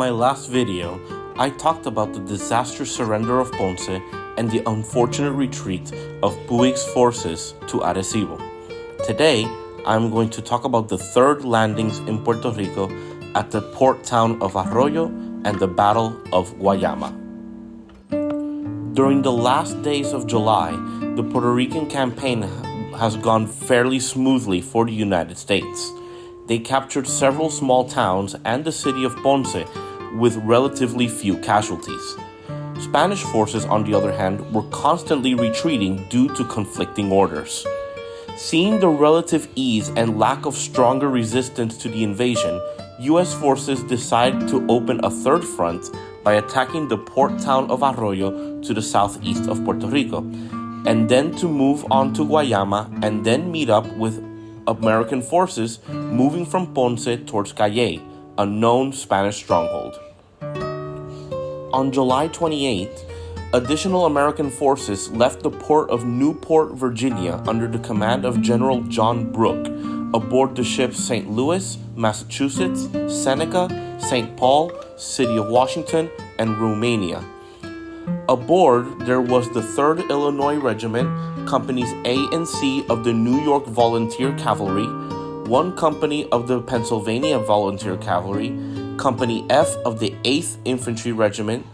my last video, I talked about the disastrous surrender of Ponce and the unfortunate retreat of Puig's forces to Arecibo. Today, I'm going to talk about the third landings in Puerto Rico at the port town of Arroyo and the Battle of Guayama. During the last days of July, the Puerto Rican campaign has gone fairly smoothly for the United States. They captured several small towns and the city of Ponce with relatively few casualties. Spanish forces, on the other hand, were constantly retreating due to conflicting orders. Seeing the relative ease and lack of stronger resistance to the invasion, U.S. forces decided to open a third front by attacking the port town of Arroyo to the southeast of Puerto Rico, and then to move on to Guayama and then meet up with American forces moving from Ponce towards Cayey, a known Spanish stronghold. On July 28th, additional American forces left the port of Newport, Virginia under the command of General John Brooke aboard the ships St. Louis, Massachusetts, Seneca, St. Paul, City of Washington, and Romania. Aboard, there was the 3rd Illinois Regiment, Companies A and C of the New York Volunteer Cavalry, 1 company of the Pennsylvania Volunteer Cavalry, Company F of the 8th Infantry Regiment,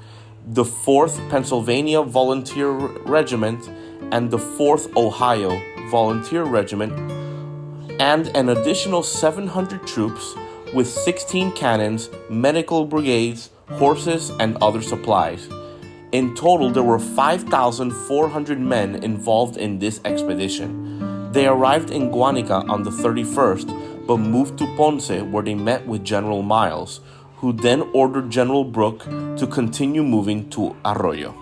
the 4th Pennsylvania Volunteer Regiment, and the 4th Ohio Volunteer Regiment, and an additional 700 troops with 16 cannons, medical brigades, horses, and other supplies. In total, there were 5,400 men involved in this expedition. They arrived in Cronica on the 31st, but moved to Ponce where they met with General Miles, who then ordered General Brooke to continue moving to Arroyo.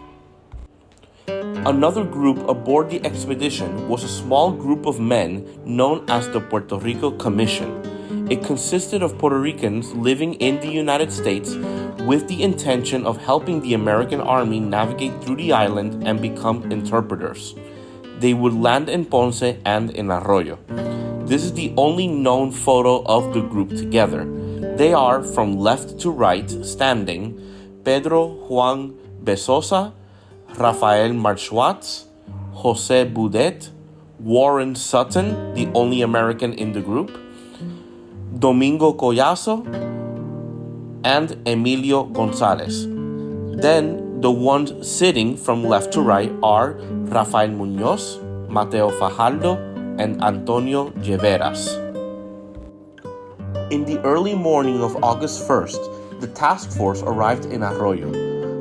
Another group aboard the expedition was a small group of men known as the Puerto Rico Commission. It consisted of Puerto Ricans living in the United States with the intention of helping the American Army navigate through the island and become interpreters. They would land in Ponce and in Arroyo. This is the only known photo of the group together. They are, from left to right, standing, Pedro Juan Besosa, Rafael Marchwatz, Jose Boudet, Warren Sutton, the only American in the group, Domingo Collazo, and Emilio Gonzalez. Then the ones sitting from left to right are Rafael Muñoz, Mateo Fajardo, and Antonio Lleveras. In the early morning of August 1st, the task force arrived in Arroyo.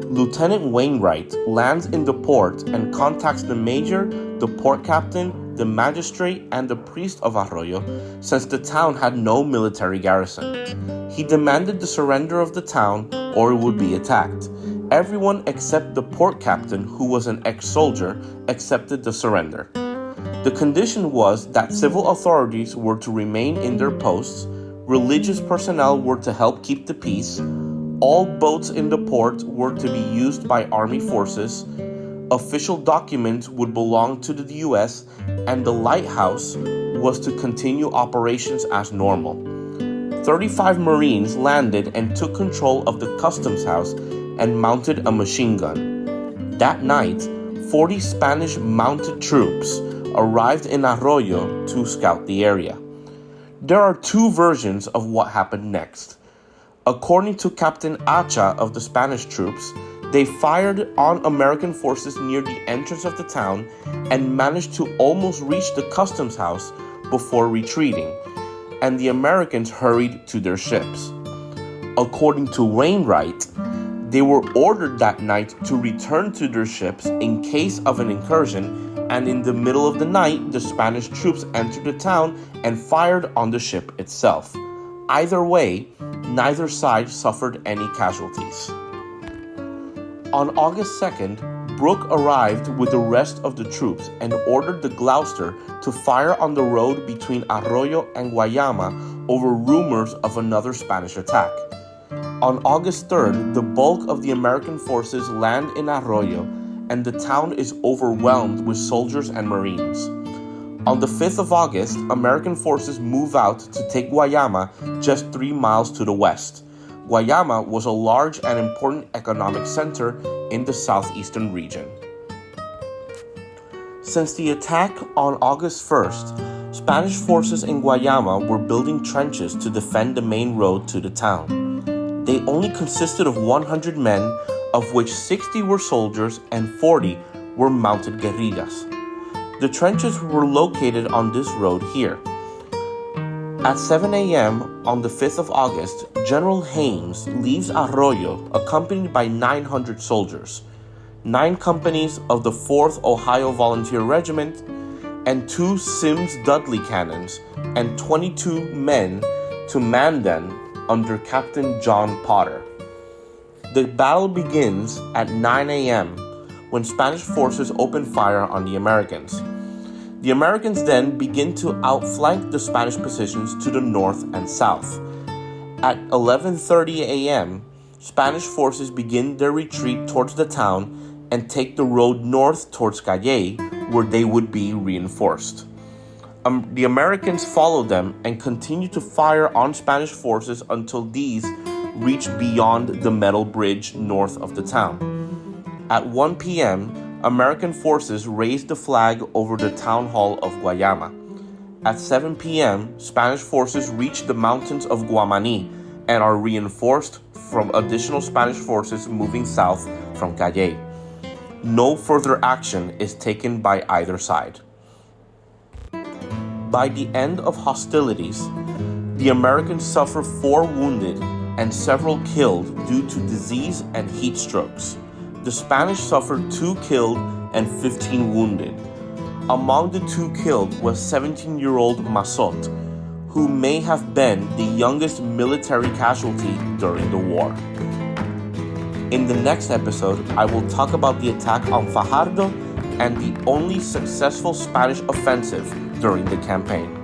Lieutenant Wainwright lands in the port and contacts the major, the port captain, the magistrate, and the priest of Arroyo, since the town had no military garrison. He demanded the surrender of the town or it would be attacked. Everyone except the port captain, who was an ex-soldier, accepted the surrender. The condition was that civil authorities were to remain in their posts, religious personnel were to help keep the peace, all boats in the port were to be used by army forces, official documents would belong to the U.S., and the lighthouse was to continue operations as normal. 35 Marines landed and took control of the customs house and mounted a machine gun. That night, 40 Spanish mounted troops arrived in Arroyo to scout the area. There are 2 versions of what happened next. According to Captain Acha of the Spanish troops, they fired on American forces near the entrance of the town and managed to almost reach the customs house before retreating, and the Americans hurried to their ships. According to Wainwright, they were ordered that night to return to their ships in case of an incursion, and in the middle of the night, the Spanish troops entered the town and fired on the ship itself. Either way, neither side suffered any casualties. On August 2nd, Brooke arrived with the rest of the troops and ordered the Gloucester to fire on the road between Arroyo and Guayama over rumors of another Spanish attack. On August 3rd, the bulk of the American forces land in Arroyo, and the town is overwhelmed with soldiers and Marines. On the 5th of August, American forces move out to take Guayama just 3 miles to the west. Guayama was a large and important economic center in the southeastern region. Since the attack on August 1st, Spanish forces in Guayama were building trenches to defend the main road to the town. They only consisted of 100 men, of which 60 were soldiers and 40 were mounted guerrillas. The trenches were located on this road here. At 7 a.m. on the 5th of August, General Haynes leaves Arroyo accompanied by 900 soldiers, 9 companies of the 4th Ohio Volunteer Regiment, and 2 Sims Dudley cannons, and 22 men to Mendez under Captain John Potter. The battle begins at 9 a.m. when Spanish forces open fire on the Americans. The Americans then begin to outflank the Spanish positions to the north and south. At 11:30 a.m., Spanish forces begin their retreat towards the town and take the road north towards Calle, where they would be reinforced. The Americans follow them and continue to fire on Spanish forces until these reach beyond the metal bridge north of the town. At 1 p.m., American forces raised the flag over the town hall of Guayama. At 7 p.m., Spanish forces reach the mountains of Guamaní and are reinforced from additional Spanish forces moving south from Calle. No further action is taken by either side. By the end of hostilities, the Americans suffer 4 wounded and several killed due to disease and heat strokes. The Spanish suffered 2 killed and 15 wounded. Among the 2 killed was 17-year-old Mazot, who may have been the youngest military casualty during the war. In the next episode, I will talk about the attack on Fajardo and the only successful Spanish offensive during the campaign.